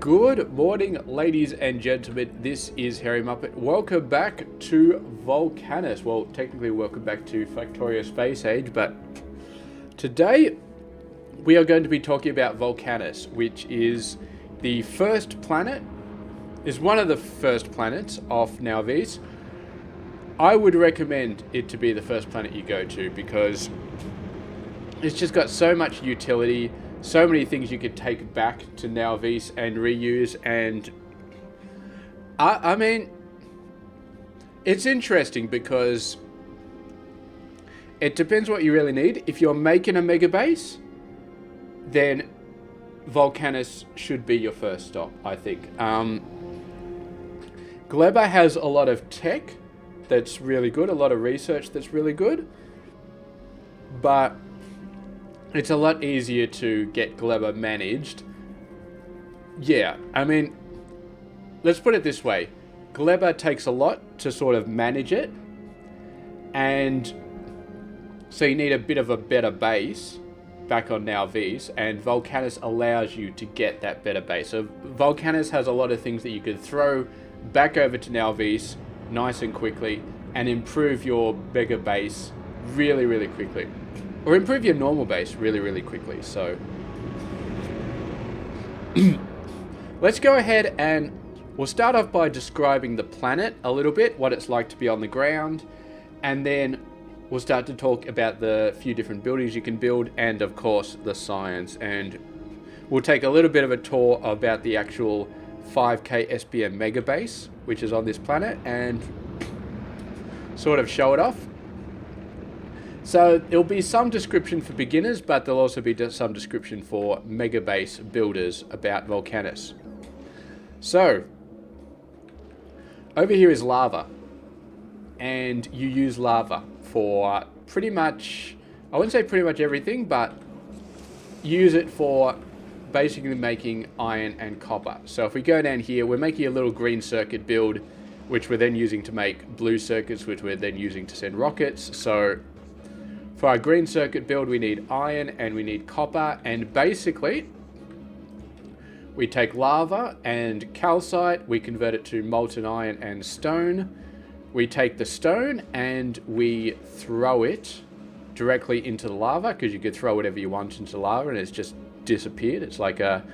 Good morning, ladies and gentlemen. This is Harry Muppet. Welcome back to Volcanus. Well, technically, welcome back to Factorio Space Age, but today we are going to be talking about Volcanus, which is the first planet, is one of the first planets off Nauvis. I would recommend it to be the first planet you go to because it's just got so much utility, so many things you could take back to Nauvis and reuse, and I mean, it's interesting because it depends what you really need. If you're making a mega base, then Volcanus should be your first stop, I think. Gleba has a lot of tech that's really good, a lot of research that's really good, but it's a lot easier to get Gleba managed. Yeah, I mean, let's put it this way. Gleba takes a lot to sort of manage it, and so you need a bit of a better base back on Nauvis, and Volcanus allows you to get that better base. So Volcanus has a lot of things that you could throw back over to Nauvis nice and quickly and improve your mega base really, really quickly. Or improve your normal base really, really quickly. So let's go ahead and we'll start off by describing the planet a little bit, what it's like to be on the ground, and then we'll start to talk about the few different buildings you can build, and of course the science, and we'll take a little bit of a tour about the actual 5k SPM mega base, which is on this planet, and sort of show it off. So there'll be some description for beginners, but there'll also be some description for mega base builders about Volcanus. So over here is lava, and you use lava for pretty much, I wouldn't say pretty much everything, but you use it for basically making iron and copper. So if we go down here, we're making a little green circuit build, which we're then using to make blue circuits, which we're then using to send rockets. So for our green circuit build, we need iron and we need copper, and basically we take lava and calcite, we convert it to molten iron and stone. We take the stone and we throw it directly into the lava, because you could throw whatever you want into lava and it's just disappeared. It's like a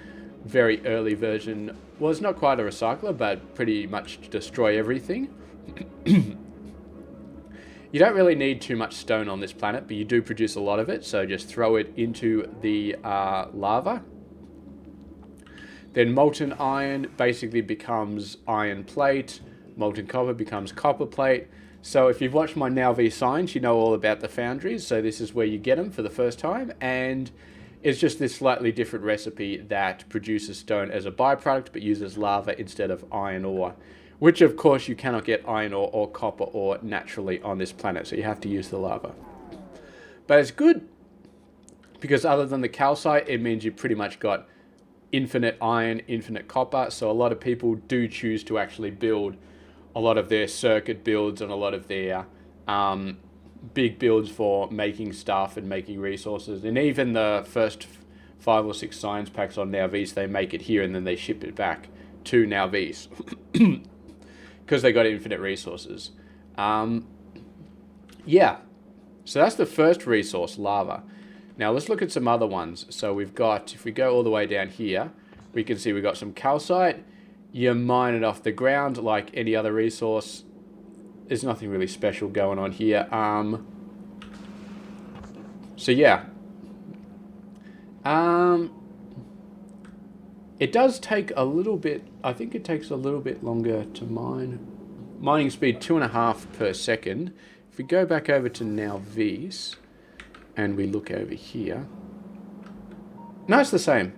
very early version. Well, it's not quite a recycler, but pretty much destroy everything. You don't really need too much stone on this planet, but you do produce a lot of it, so just throw it into the lava. Then molten iron basically becomes iron plate, molten copper becomes copper plate. So if you've watched my Nauvis Science, you know all about the foundries, so this is where you get them for the first time, and it's just this slightly different recipe that produces stone as a byproduct, but uses lava instead of iron ore. Which, of course, you cannot get iron ore or copper ore naturally on this planet, so you have to use the lava. But it's good, because other than the calcite, it means you pretty much got infinite iron, infinite copper, so a lot of people do choose to actually build a lot of their circuit builds and a lot of their big builds for making stuff and making resources. And even the first 5 or 6 science packs on Nauvis, they make it here and then they ship it back to Nauvis. Because they got infinite resources. Yeah, so that's the first resource, lava. Now let's look at some other ones. So we've got, if we go all the way down here, we can see we've got some calcite. You mine it off the ground like any other resource. There's nothing really special going on here. So yeah. It does take a little bit, I think it takes a little bit longer to mine. Mining speed 2.5 per second. If we go back over to Nauvis and we look over here. No, it's the same.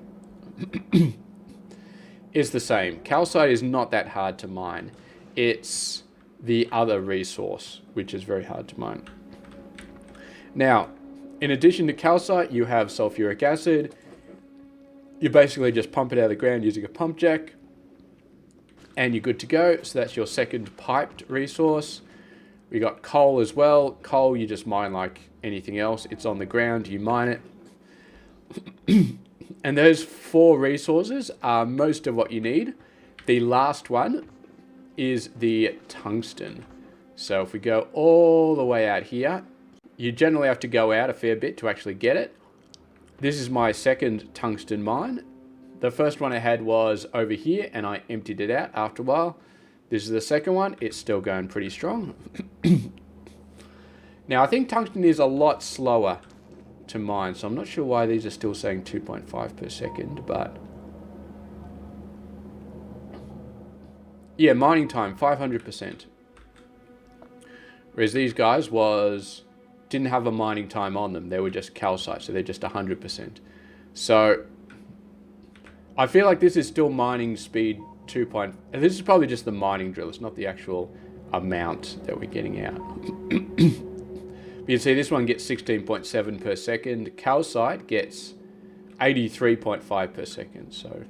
It's the same. Calcite is not that hard to mine. It's the other resource, which is very hard to mine. Now, in addition to calcite, you have sulfuric acid. You basically just pump it out of the ground using a pump jack, and you're good to go. So that's your second piped resource. We got coal as well. Coal, you just mine like anything else. It's on the ground, you mine it. And those 4 resources are most of what you need. The last one is the tungsten. So if we go all the way out here, you generally have to go out a fair bit to actually get it. This is my second tungsten mine. The first one I had was over here and I emptied it out after a while. This is the second one. It's still going pretty strong. Now I think tungsten is a lot slower to mine, so I'm not sure why these are still saying 2.5 per second, but yeah, mining time 500%. Whereas these guys didn't have a mining time on them. They were just calcite, so they're just 100%. So I feel like this is still mining speed 2. This is probably just the mining drill. It's not the actual amount that we're getting out. You can see this one gets 16.7 per second. Calcite gets 83.5 per second. So,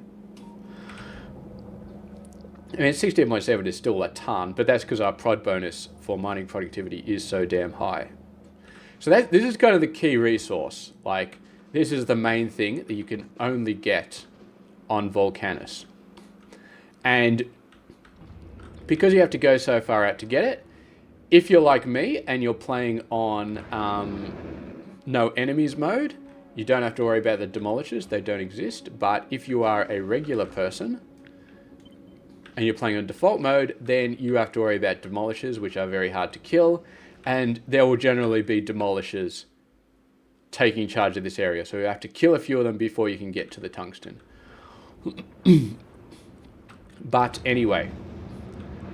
I mean, 16.7 is still a ton, but that's because our prod bonus for mining productivity is so damn high. So this is kind of the key resource. Like, this is the main thing that you can only get on Volcanus. And because you have to go so far out to get it, if you're like me and you're playing on no enemies mode, you don't have to worry about the demolishers. They don't exist. But if you are a regular person and you're playing on default mode, then you have to worry about demolishers, which are very hard to kill. And there will generally be demolishers taking charge of this area. So you have to kill a few of them before you can get to the tungsten. But anyway,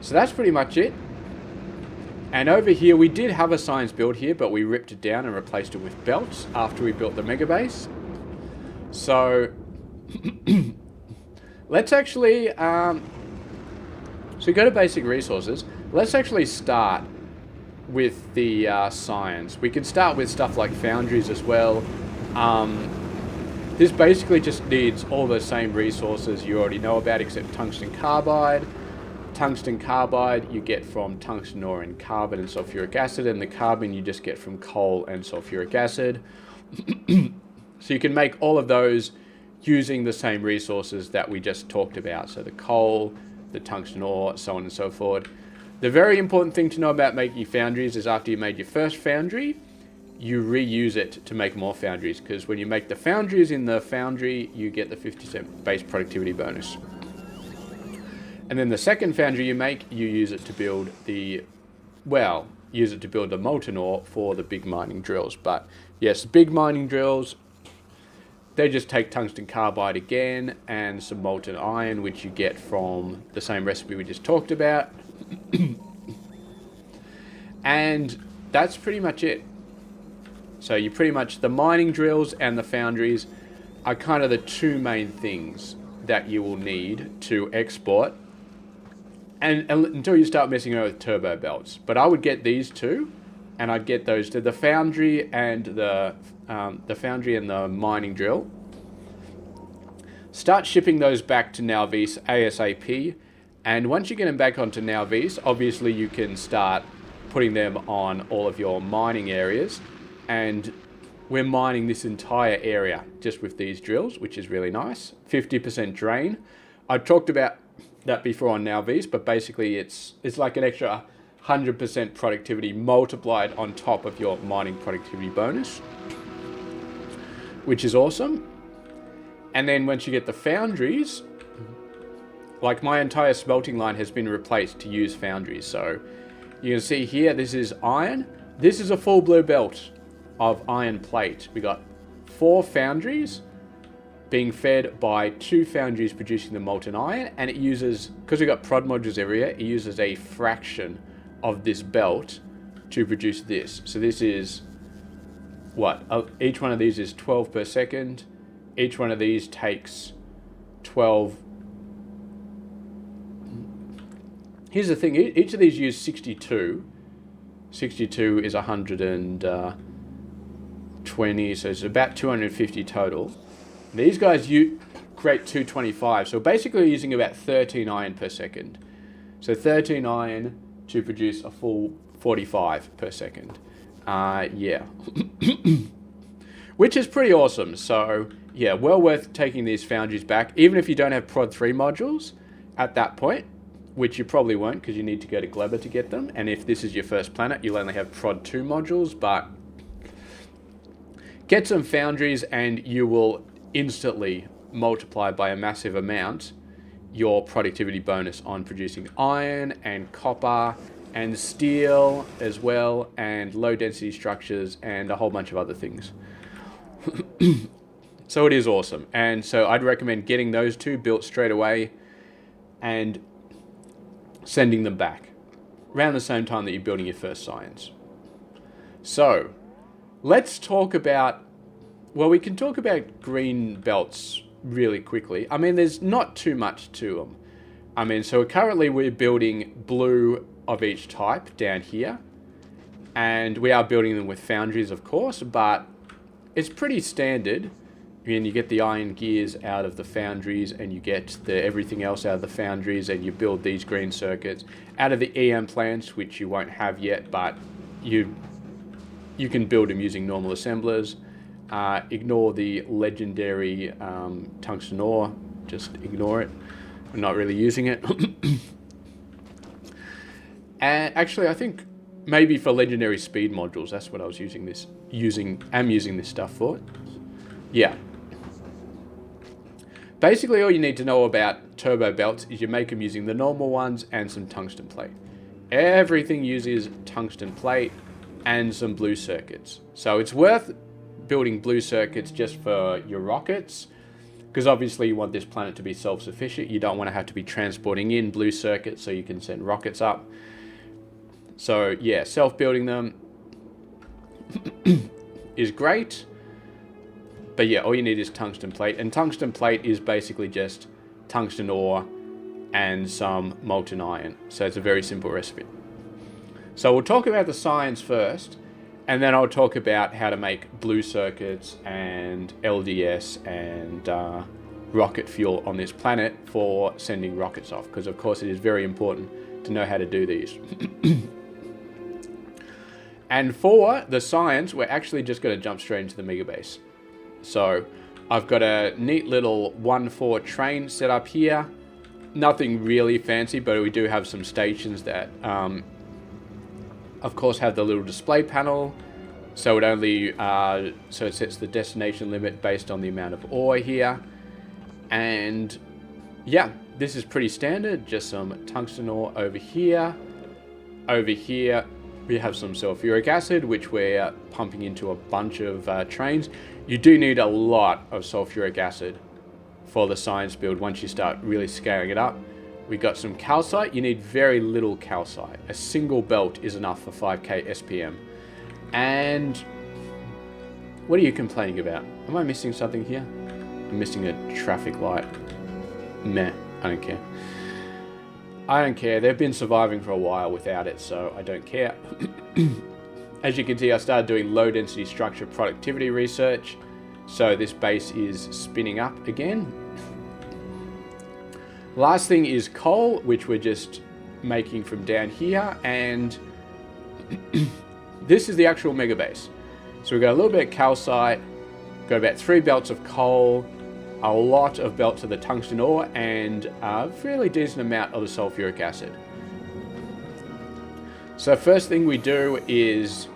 so that's pretty much it. And over here, we did have a science build here, but we ripped it down and replaced it with belts after we built the mega base. So let's actually, so go to basic resources. Let's actually start with the science. We can start with stuff like foundries as well. This basically just needs all the same resources you already know about, except tungsten carbide. Tungsten carbide you get from tungsten ore and carbon and sulfuric acid, and the carbon you just get from coal and sulfuric acid. So you can make all of those using the same resources that we just talked about. So the coal, the tungsten ore, so on and so forth. The very important thing to know about making foundries is after you made your first foundry, you reuse it to make more foundries, because when you make the foundries in the foundry, you get the 50% base productivity bonus. And then the second foundry you make, you use it to build the molten ore for the big mining drills. But yes, big mining drills, they just take tungsten carbide again and some molten iron, which you get from the same recipe we just talked about. And that's pretty much it. So you pretty much, the mining drills and the foundries are kind of the 2 main things that you will need to export. And until you start messing around with turbo belts. But I would get these 2, and I'd get those to the foundry and the mining drill. Start shipping those back to Nowvis ASAP. And once you get them back onto Nowvis, obviously you can start putting them on all of your mining areas. And we're mining this entire area just with these drills, which is really nice. 50% drain. I talked about that before on Nowvis, but basically it's like an extra 100% productivity multiplied on top of your mining productivity bonus, which is awesome. And then once you get the foundries, like my entire smelting line has been replaced to use foundries. So you can see here, this is iron. This is a full blue belt of iron plate. We got 4 foundries being fed by 2 foundries producing the molten iron, and it uses, because we've got prod modules everywhere, it uses a fraction of this belt to produce this. So this is what? Each one of these is 12 per second. Each one of these takes 12. Here's the thing, each of these use 62. 62 is 120, so it's about 250 total. These guys create 225, so basically using about 13 iron per second. So 13 iron to produce a full 45 per second. Yeah. Which is pretty awesome. So yeah, well worth taking these foundries back, even if you don't have Prod 3 modules at that point, which you probably won't because you need to go to Gleba to get them. And if this is your first planet, you'll only have Prod 2 modules, but get some foundries and you will instantly multiply by a massive amount your productivity bonus on producing iron and copper and steel as well, and low density structures and a whole bunch of other things. So it is awesome. And so I'd recommend getting those two built straight away and sending them back around the same time that you're building your first science. So let's talk about, well, we can talk about green belts really quickly. I mean, there's not too much to them. I mean, so currently we're building blue of each type down here, and we are building them with foundries, of course, but it's pretty standard. And you get the iron gears out of the foundries, and you get everything else out of the foundries, and you build these green circuits out of the EM plants, which you won't have yet, but you can build them using normal assemblers. Ignore the legendary tungsten ore, just ignore it. I'm not really using it. And actually, I think maybe for legendary speed modules, that's what I was using this stuff for. Yeah. Basically, all you need to know about turbo belts is you make them using the normal ones and some tungsten plate. Everything uses tungsten plate and some blue circuits. So it's worth building blue circuits just for your rockets, because obviously you want this planet to be self-sufficient. You don't want to have to be transporting in blue circuits so you can send rockets up. So yeah, self-building them is great. But yeah, all you need is tungsten plate. And tungsten plate is basically just tungsten ore and some molten iron. So it's a very simple recipe. So we'll talk about the science first, and then I'll talk about how to make blue circuits and LDS and rocket fuel on this planet for sending rockets off. Because of course it is very important to know how to do these. And for the science, we're actually just going to jump straight into the mega base. So I've got a neat little 1-4 train set up here. Nothing really fancy, but we do have some stations that, of course, have the little display panel. So it only, so it sets the destination limit based on the amount of ore here. And yeah, this is pretty standard. Just some tungsten ore over here. Over here, we have some sulfuric acid, which we're pumping into a bunch of trains. You do need a lot of sulfuric acid for the science build once you start really scaling it up. We got some calcite. You need very little calcite. A single belt is enough for 5k SPM. And what are you complaining about? Am I missing something here? I'm missing a traffic light. Meh, I don't care. I don't care. They've been surviving for a while without it, so I don't care. As you can see, I started doing low density structure productivity research. So this base is spinning up again. Last thing is coal, which we're just making from down here. And this is the actual mega base. So we've got a little bit of calcite, got about 3 belts of coal, a lot of belts of the tungsten ore, and a fairly decent amount of the sulfuric acid. So first thing we do is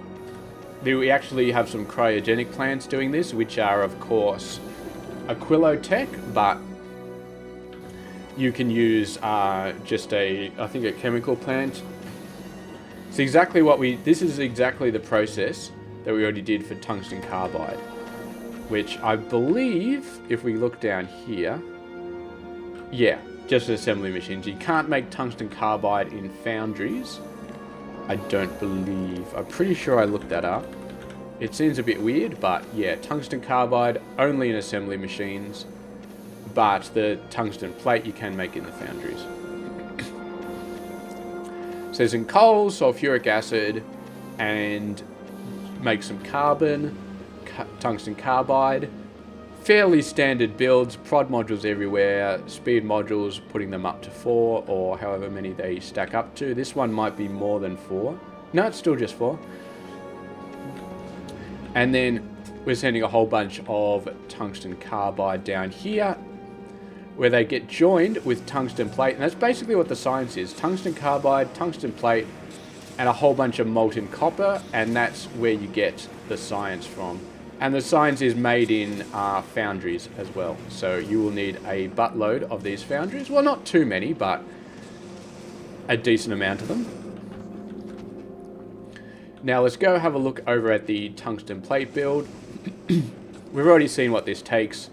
we actually have some cryogenic plants doing this, which are of course Aquilotech, but you can use just I think a chemical plant. It's exactly what this is exactly the process that we already did for tungsten carbide, which I believe, if we look down here, yeah, just assembly machines. You can't make tungsten carbide in foundries. I don't believe. I'm pretty sure I looked that up. It seems a bit weird, but yeah, tungsten carbide only in assembly machines, but the tungsten plate you can make in the foundries. So there's some coal, sulfuric acid, and make some carbon, tungsten carbide. Fairly standard builds, prod modules everywhere, speed modules, putting them up to 4 or however many they stack up to. This one might be more than 4. No, it's still just 4. And then we're sending a whole bunch of tungsten carbide down here, where they get joined with tungsten plate. And that's basically what the science is. Tungsten carbide, tungsten plate, and a whole bunch of molten copper. And that's where you get the science from. And the science is made in foundries as well. So you will need a buttload of these foundries. Well, not too many, but a decent amount of them. Now let's go have a look over at the tungsten plate build. We've already seen what this takes.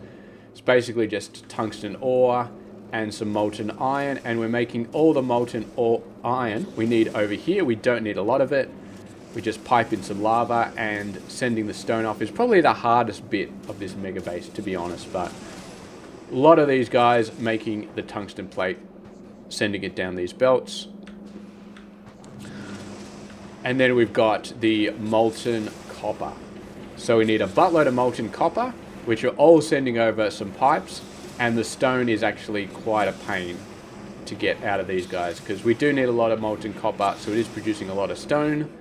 It's basically just tungsten ore and some molten iron, and we're making all the molten iron we need over here. We don't need a lot of it. We just pipe in some lava, and sending the stone off is probably the hardest bit of this mega base, to be honest. But a lot of these guys making the tungsten plate, sending it down these belts. And then we've got the molten copper. So we need a buttload of molten copper, which are all sending over some pipes, and the stone is actually quite a pain to get out of these guys, because we do need a lot of molten copper, so it is producing a lot of stone.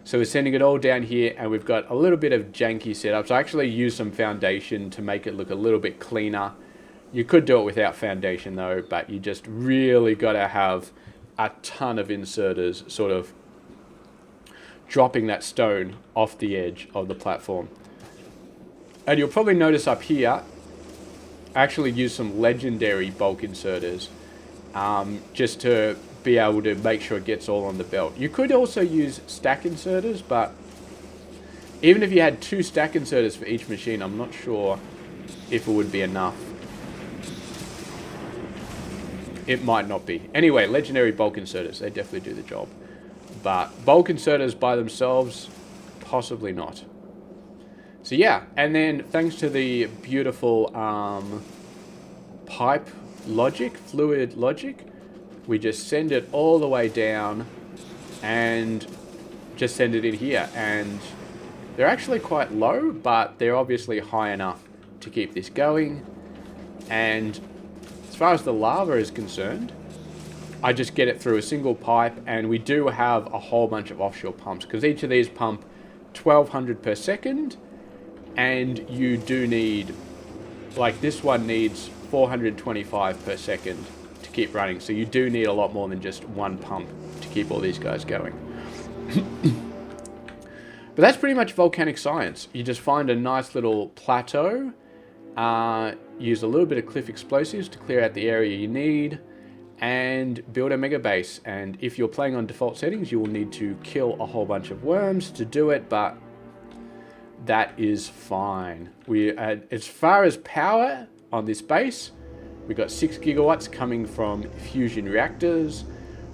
So we're sending it all down here, and we've got a little bit of janky setup. So I actually used some foundation to make it look a little bit cleaner. You could do it without foundation though, but you just really got to have a ton of inserters sort of dropping that stone off the edge of the platform. And you'll probably notice up here, I actually use some legendary bulk inserters just to be able to make sure it gets all on the belt. You could also use stack inserters, but even if you had 2 stack inserters for each machine, I'm not sure if it would be enough. It might not be. Anyway, legendary bulk inserters, they definitely do the job. But bulk inserters by themselves, possibly not. So yeah, and then thanks to the beautiful pipe logic, fluid logic, we just send it all the way down and just send it in here. And they're actually quite low, but they're obviously high enough to keep this going. And as far as the lava is concerned, I just get it through a single pipe, and we do have a whole bunch of offshore pumps, because each of these pump 1200 per second, and you do need, like this one needs 425 per second to keep running. So you do need a lot more than just one pump to keep all these guys going. But that's pretty much volcanic science. You just find a nice little plateau, use a little bit of cliff explosives to clear out the area you need, and build a mega base. And if you're playing on default settings, you will need to kill a whole bunch of worms to do it, but that is fine. As far as power on this base, we've got 6 gigawatts coming from fusion reactors,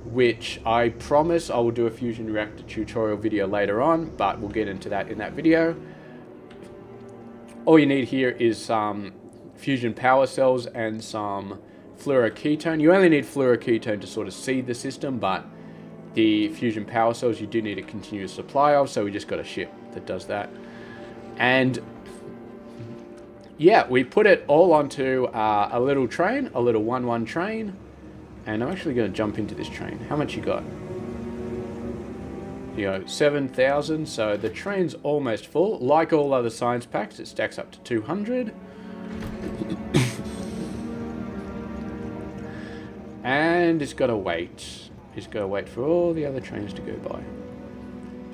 which I promise I will do a fusion reactor tutorial video later on, but we'll get into that in that video. All you need here is some fusion power cells and some fluoroketone. You only need fluoroketone to sort of seed the system, but the fusion power cells you do need a continuous supply of, so we just got a ship that does that. And yeah, we put it all onto a little train, a little 1-1 train, and I'm actually going to jump into this train. How much you got? You know, 7,000, so the train's almost full. Like all other science packs, it stacks up to 200. And it's got to wait. It's got to wait for all the other trains to go by.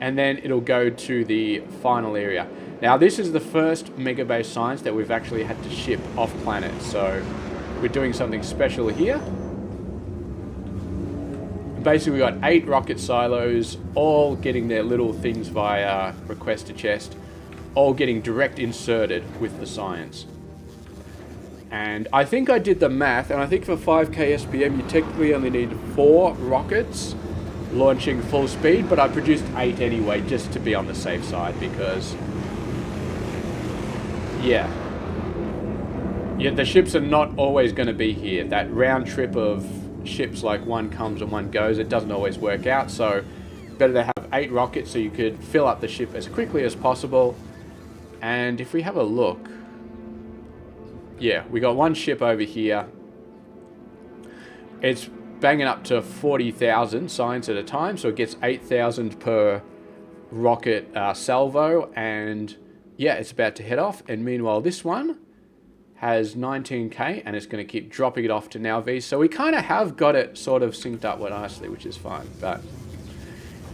And then it'll go to the final area. Now, this is the first Mega Base Science that we've actually had to ship off planet. So we're doing something special here. Basically, we got 8 rocket silos, all getting their little things via request to chest, all getting direct inserted with the science. And I think I did the math, and I think for 5k SPM, you technically only need 4 rockets launching full speed, but I produced 8 anyway, just to be on the safe side, because yeah, the ships are not always going to be here. That round trip of ships, like one comes and one goes, it doesn't always work out, so better to have 8 rockets so you could fill up the ship as quickly as possible. And if we have a look, yeah, we got one ship over here. It's banging up to 40,000 science at a time, so it gets 8,000 per rocket salvo, and yeah, it's about to head off. And meanwhile, this one has 19k, and it's going to keep dropping it off to now V. So we kind of have got it sort of synced up nicely, which is fine. But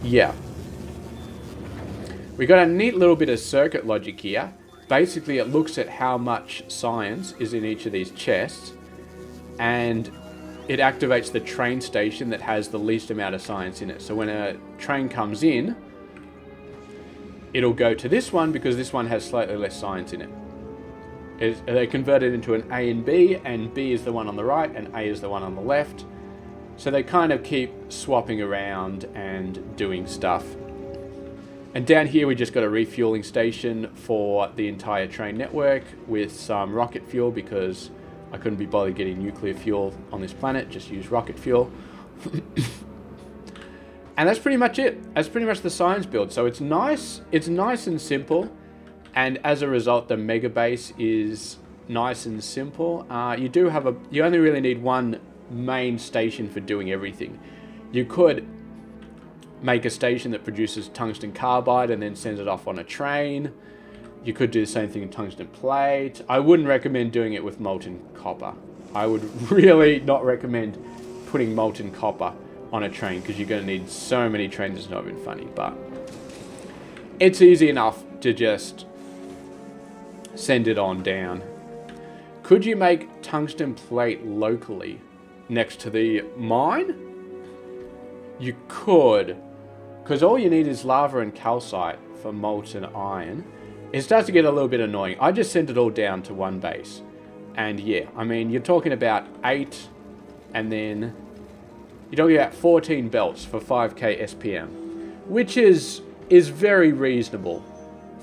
yeah, we got a neat little bit of circuit logic here. Basically, it looks at how much science is in each of these chests, and it activates the train station that has the least amount of science in it. So when a train comes in, it'll go to this one because this one has slightly less science in it. They convert it into an A and B is the one on the right and A is the one on the left. So they kind of keep swapping around and doing stuff. And down here we just got a refueling station for the entire train network with some rocket fuel because I couldn't be bothered getting nuclear fuel on this planet, just use rocket fuel. And that's pretty much it. That's pretty much the science build. So it's nice and simple. And as a result, the mega base is nice and simple. You only really need one main station for doing everything. You could make a station that produces tungsten carbide and then sends it off on a train. You could do the same thing in tungsten plate. I wouldn't recommend doing it with molten copper. I would really not recommend putting molten copper on a train because you're going to need so many trains. It's not even funny, but it's easy enough to just send it on down. Could you make tungsten plate locally next to the mine? You could, because all you need is lava and calcite for molten iron. It starts to get a little bit annoying. I just sent it all down to one base. And yeah, I mean, you're talking about 8 and then you're talking about 14 belts for 5k SPM, which is very reasonable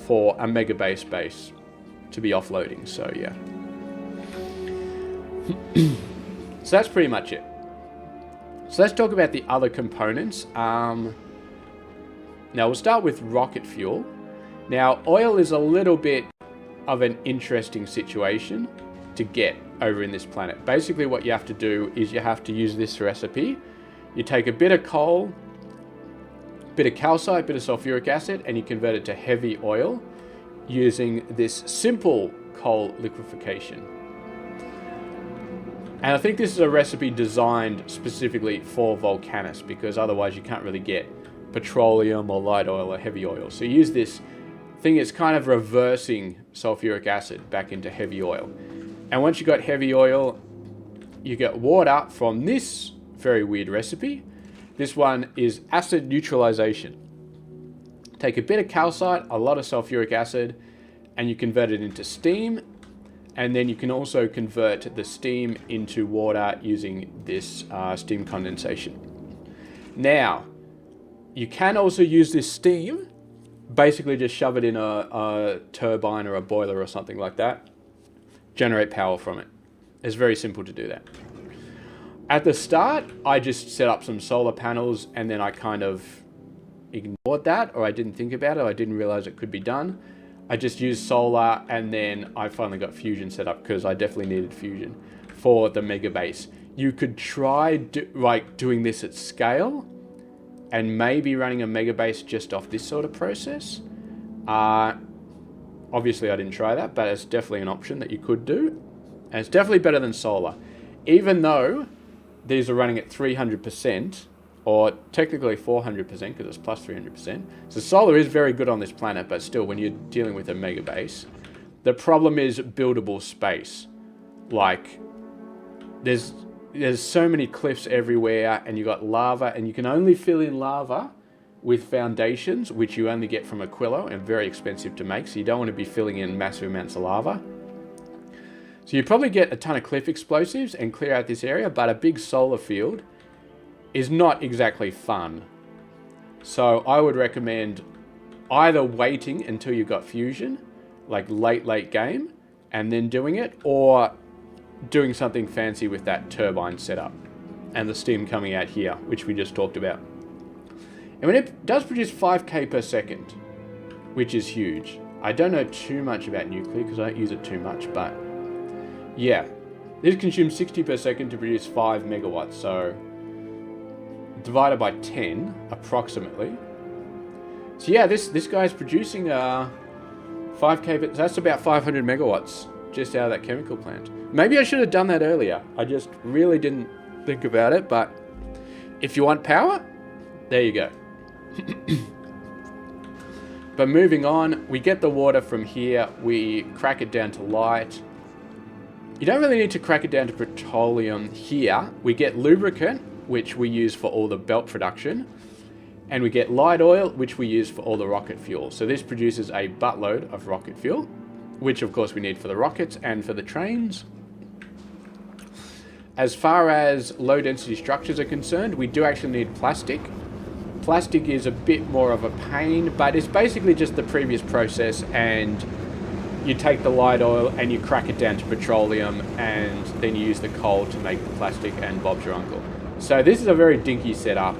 for a mega base to be offloading. So yeah. So that's pretty much it. So let's talk about the other components. Now we'll start with rocket fuel. Now oil is a little bit of an interesting situation to get over in this planet. Basically what you have to do is you have to use this recipe. You take a bit of coal, bit of calcite, bit of sulfuric acid, and you convert it to heavy oil using this simple coal liquefaction. And I think this is a recipe designed specifically for volcanists because otherwise you can't really get petroleum or light oil or heavy oil. So you use this thing that's kind of reversing sulfuric acid back into heavy oil. And once you got heavy oil, you get water from this very weird recipe. This one is acid neutralization. Take a bit of calcite, a lot of sulfuric acid, and you convert it into steam. And then you can also convert the steam into water using this steam condensation. Now, you can also use this steam, basically just shove it in a turbine or a boiler or something like that, generate power from it. It's very simple to do that. At the start, I just set up some solar panels and then I kind of ignored that, or I didn't think about it. I didn't realize it could be done. I just used solar and then I finally got fusion set up because I definitely needed fusion for the mega base. You could try doing this at scale and maybe running a mega base just off this sort of process. Obviously I didn't try that, but it's definitely an option that you could do. And it's definitely better than solar. Even though these are running at 300%, or technically 400% because it's plus 300%. So solar is very good on this planet, but still when you're dealing with a mega base, the problem is buildable space. Like there's so many cliffs everywhere and you got lava and you can only fill in lava with foundations, which you only get from Aquilo and very expensive to make. So you don't want to be filling in massive amounts of lava. So you probably get a ton of cliff explosives and clear out this area, but a big solar field is not exactly fun. So I would recommend either waiting until you got fusion, like late game, and then doing it, or doing something fancy with that turbine setup and the steam coming out here, which we just talked about. I mean, it does produce 5k per second, which is huge. I don't know too much about nuclear because I don't use it too much, but yeah, this consumes 60 per second to produce 5 megawatts. So divided by 10 approximately. So yeah, this guy's producing 5k, but that's about 500 megawatts just out of that chemical plant. Maybe I should have done that earlier. I just really didn't think about it, but if you want power, there you go. But moving on, we get the water from here, we crack it down to light. You don't really need to crack it down to petroleum here. We get lubricant, which we use for all the belt production. And we get light oil, which we use for all the rocket fuel. So this produces a buttload of rocket fuel, which of course we need for the rockets and for the trains. As far as low density structures are concerned, we do actually need plastic. Plastic is a bit more of a pain, but it's basically just the previous process, and you take the light oil and you crack it down to petroleum, and then you use the coal to make the plastic, and Bob's your uncle. So this is a very dinky setup.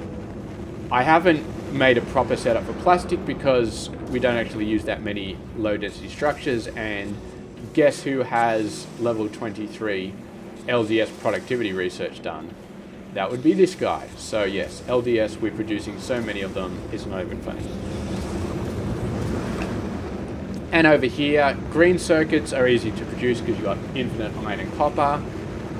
I haven't made a proper setup for plastic because we don't actually use that many low density structures, and guess who has level 23 LDS productivity research done? That would be this guy. So yes, LDS, we're producing so many of them, it's not even funny. And over here, green circuits are easy to produce because you've got infinite iron and copper.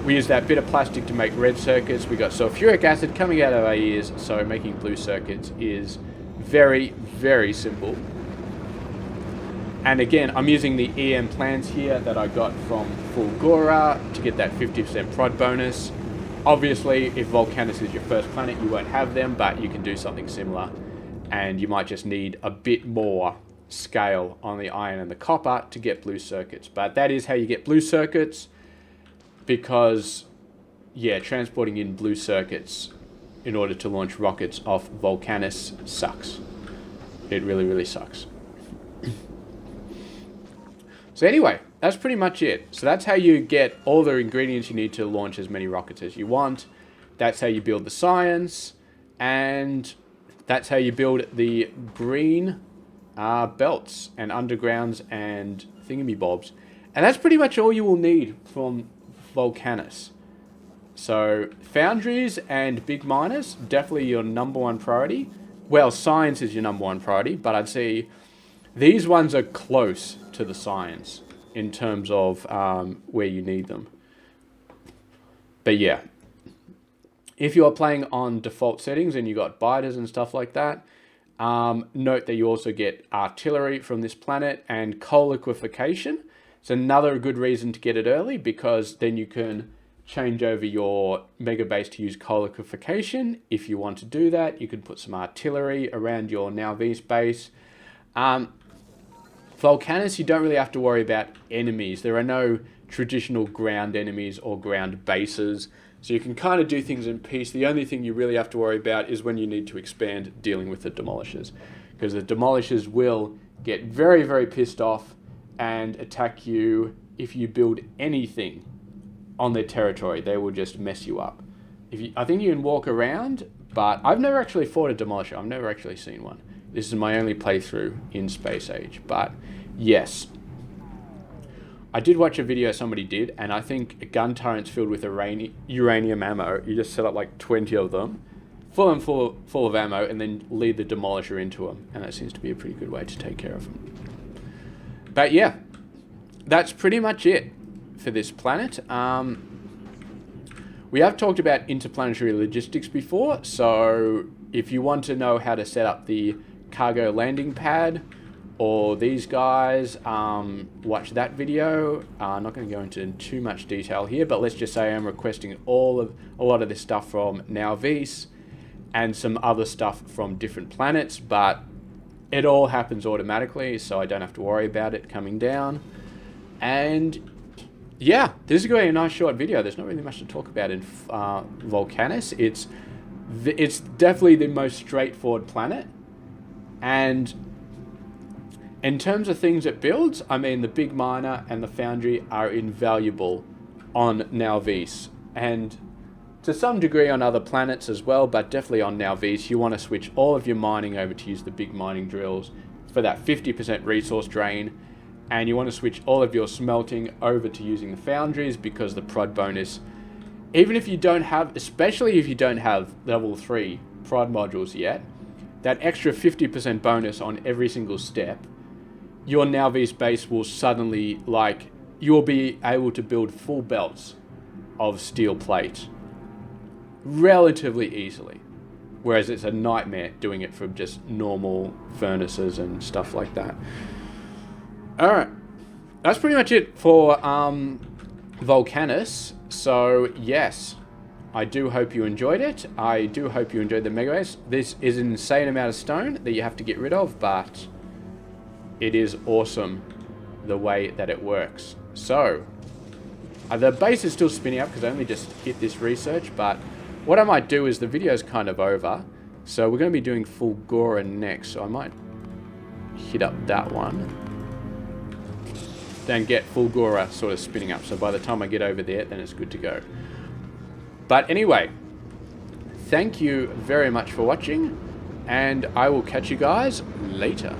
We use that bit of plastic to make red circuits. We got sulfuric acid coming out of our ears, so making blue circuits is very, very simple. And again, I'm using the EM plans here that I got from Fulgora to get that 50% prod bonus. Obviously, if Volcanus is your first planet, you won't have them, but you can do something similar. And you might just need a bit more scale on the iron and the copper to get blue circuits. But that is how you get blue circuits, because, yeah, transporting in blue circuits in order to launch rockets off Volcanus sucks. It really, really sucks. So anyway, that's pretty much it. So that's how you get all the ingredients you need to launch as many rockets as you want. That's how you build the science, and that's how you build the green belts and undergrounds and thingamybobs. And that's pretty much all you will need from Volcanus. So foundries and big miners, definitely your number one priority. Well, science is your number one priority, but I'd say these ones are close to the science in terms of where you need them. But yeah, if you are playing on default settings and you got biters and stuff like that, note that you also get artillery from this planet and coal liquefaction. It's another good reason to get it early, because then you can change over your mega base to use coal liquefaction. If you want to do that, you can put some artillery around your Nalvis base. Volcanus, you don't really have to worry about enemies. There are no traditional ground enemies or ground bases, so you can kind of do things in peace. The only thing you really have to worry about is when you need to expand, dealing with the demolishers, because the demolishers will get very, very pissed off and attack you if you build anything on their territory. They will just mess you up. I think you can walk around, but I've never actually fought a demolisher. I've never actually seen one. This is my only playthrough in Space Age, but yes. I did watch a video somebody did, and I think gun turrets filled with uranium ammo, you just set up like 20 of them, full of ammo, and then lead the demolisher into them, and that seems to be a pretty good way to take care of them. But yeah, that's pretty much it for this planet. We have talked about interplanetary logistics before, so if you want to know how to set up the cargo landing pad or these guys, watch that video. I'm not going to go into too much detail here, but let's just say I'm requesting a lot of this stuff from Nalvis and some other stuff from different planets, but it all happens automatically, so I don't have to worry about it coming down. And yeah, this is going to be a nice short video. There's not really much to talk about in Volcanus. It's definitely the most straightforward planet. And in terms of things it builds, I mean, the big miner and the foundry are invaluable on Nalvis, and to some degree on other planets as well, but definitely on Nalvis. You want to switch all of your mining over to use the big mining drills for that 50% resource drain, and you want to switch all of your smelting over to using the foundries, because the prod bonus, even if you don't have, especially if you don't have level 3 prod modules yet, that extra 50% bonus on every single step your Nalvis base will suddenly, like, you'll be able to build full belts of steel plate relatively easily. Whereas it's a nightmare doing it from just normal furnaces and stuff like that. Alright. That's pretty much it for Volcanus. So, yes. I do hope you enjoyed it. I do hope you enjoyed the Mega Base. This is an insane amount of stone that you have to get rid of, but it is awesome the way that it works. So, the base is still spinning up because I only just hit this research, but what I might do is the video is kind of over, so we're going to be doing Fulgora next, so I might hit up that one. Then get Fulgora sort of spinning up, so by the time I get over there, then it's good to go. But anyway, thank you very much for watching, and I will catch you guys later.